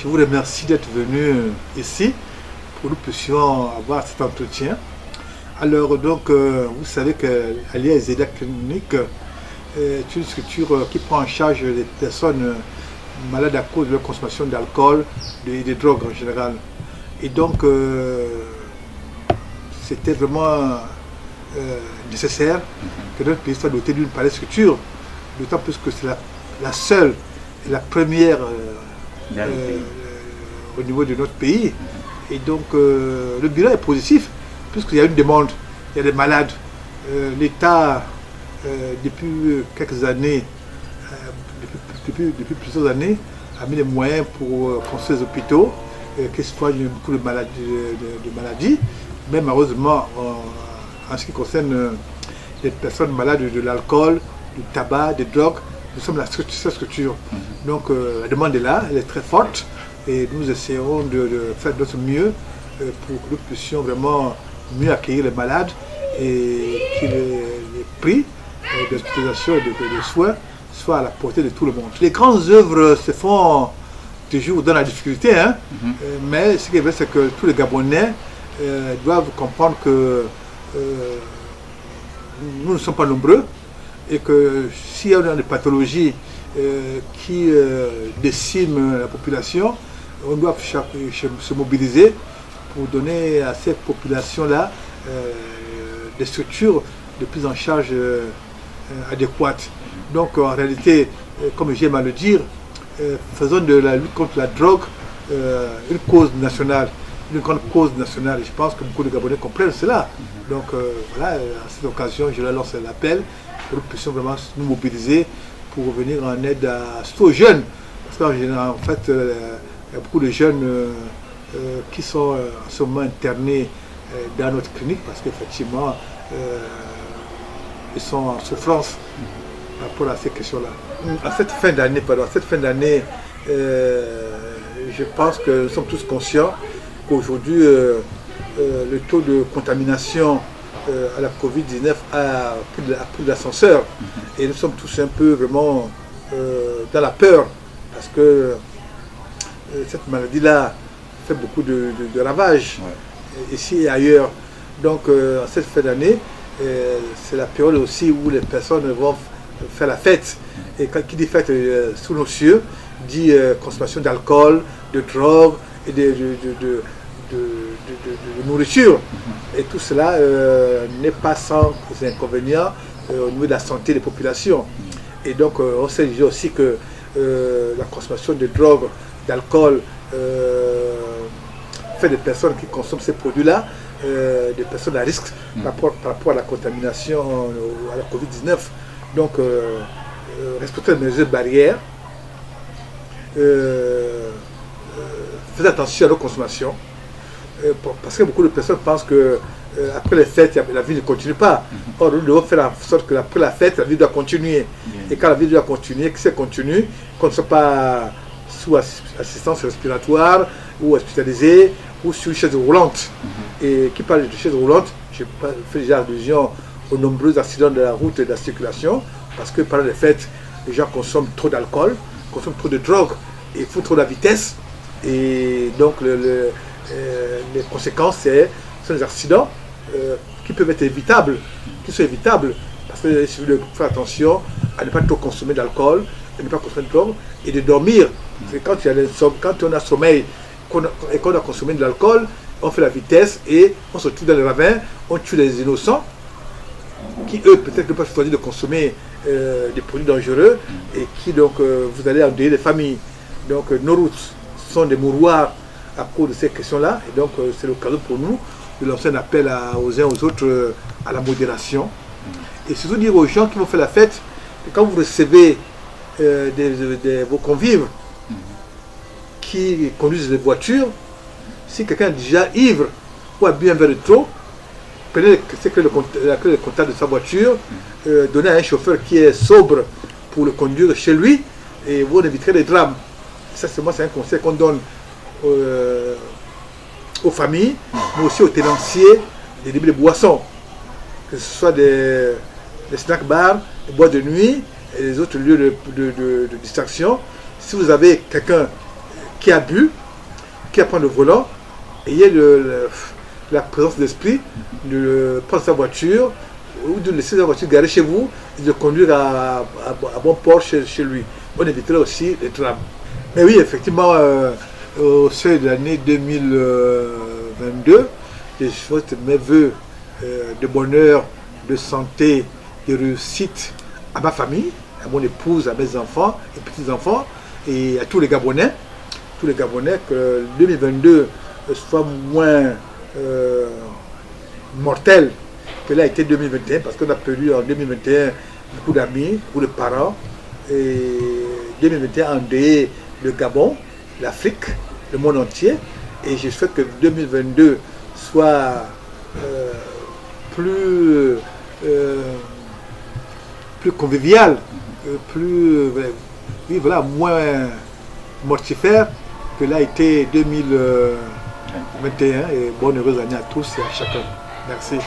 je vous remercie d'être venu ici pour que nous puissions avoir cet entretien. Alors donc, vous savez qu'Alias Zeda Clinique est une structure qui prend en charge les personnes malades à cause de leur consommation d'alcool et des drogues en général. Et donc, c'était vraiment nécessaire que notre pays soit doté d'une pareille structure, d'autant plus que c'est la seule et la première au niveau de notre pays. Et donc, le bilan est positif, puisqu'il y a une demande, il y a des malades. L'État, depuis quelques années, depuis plusieurs années, a mis les moyens pour construire des hôpitaux qui soignent beaucoup de maladies. Mais malheureusement, en ce qui concerne les personnes malades de l'alcool, du tabac, des drogues, nous sommes la structure. Donc la demande est là, elle est très forte et nous essayons de faire de notre mieux pour que nous puissions vraiment mieux accueillir les malades et que les prix d'hospitalisation et de soins soient à la portée de tout le monde. Les grandes œuvres se font toujours dans la difficulté, mais ce qui est vrai, c'est que tous les Gabonais doivent comprendre que nous ne sommes pas nombreux et que s'il y a des pathologies qui déciment la population, on doit se mobiliser pour donner à cette population-là des structures de prise en charge adéquates. Donc en réalité, comme j'aime à le dire, faisons de la lutte contre la drogue une cause nationale, une grande cause nationale. Et je pense que beaucoup de Gabonais comprennent cela. Donc voilà, à cette occasion, je leur lance l'appel pour que nous puissions vraiment nous mobiliser pour venir en aide surtout aux jeunes. Parce qu'en général, en fait, il y a beaucoup de jeunes qui sont en ce moment internés dans notre clinique parce qu'effectivement, ils sont en souffrance par rapport à ces questions-là. À cette fin d'année, je pense que nous sommes tous conscients qu'aujourd'hui, le taux de contamination à la Covid-19 a pris de l'ascenseur. Et nous sommes tous un peu vraiment dans la peur parce que cette maladie-là fait beaucoup de ravages ici et ailleurs. Donc, en cette fin d'année, c'est la période aussi où les personnes vont faire la fête. Et quand qui dit fête sous nos cieux, dit consommation d'alcool, de drogue et de nourriture. Et tout cela n'est pas sans inconvénients au niveau de la santé des populations. Et donc, on sait déjà aussi que la consommation de drogue, d'alcool, fait des personnes qui consomment ces produits-là, des personnes à risque par rapport à la contamination à la Covid-19. Donc, respectez les mesures barrières, faites attention à nos consommations, parce que beaucoup de personnes pensent que après les fêtes, la vie ne continue pas. Or, nous devons faire en sorte qu'après la fête, la vie doit continuer. Et quand la vie doit continuer, que ça continue, qu'on ne soit pas sous assistance respiratoire ou hospitalisé ou sur une chaise roulante. Et qui parle de chaise roulante, je fais déjà allusion aux nombreux accidents de la route et de la circulation, parce que pendant les fêtes, les gens consomment trop d'alcool, consomment trop de drogue et font trop de la vitesse. Et donc les conséquences, sont des accidents qui peuvent être évitables, qui sont évitables, parce qu'il suffit de faire attention à ne pas trop consommer d'alcool, à ne pas consommer de drogue et de dormir. Parce que quand on a sommeil et qu'on a consommé de l'alcool, on fait la vitesse et on se tue dans les ravins, on tue les innocents qui eux peut-être ne peuvent pas choisir de consommer des produits dangereux et qui donc vous allez endeuiller les familles. Donc nos routes sont des mouroirs à cause de ces questions-là et donc c'est l'occasion pour nous de lancer un appel aux uns aux autres à la modération et surtout dire aux gens qui vont faire la fête que quand vous recevez vos convives qui conduisent des voitures, si quelqu'un est déjà ivre ou a bu un verre de trop, prenez la clé de contact de sa voiture, donnez à un chauffeur qui est sobre pour le conduire chez lui et vous éviterez les drames. Ça, c'est un conseil qu'on donne aux familles, mais aussi aux tenanciers des débits de boissons, que ce soit des snack bars, des boîtes de nuit et les autres lieux de distraction. Si vous avez quelqu'un qui a bu, qui apprend le volant, et il y a la présence d'esprit de prendre sa voiture ou de laisser sa voiture garée chez vous et de conduire à bon port chez lui. On éviterait aussi les drames. Mais oui, effectivement, au seuil de l'année 2022, je souhaite mes voeux de bonheur, de santé, de réussite à ma famille, à mon épouse, à mes enfants et petits-enfants, et à tous les Gabonais, que 2022 soit moins mortel que l'a été 2021, parce qu'on a perdu en 2021 beaucoup d'amis, beaucoup de parents, et 2021 a endeuillé le Gabon, l'Afrique, le monde entier, et je souhaite que 2022 soit plus convivial, moins mortifère que l'a été 2021, et bonne heureuse année à tous et à chacun. Merci.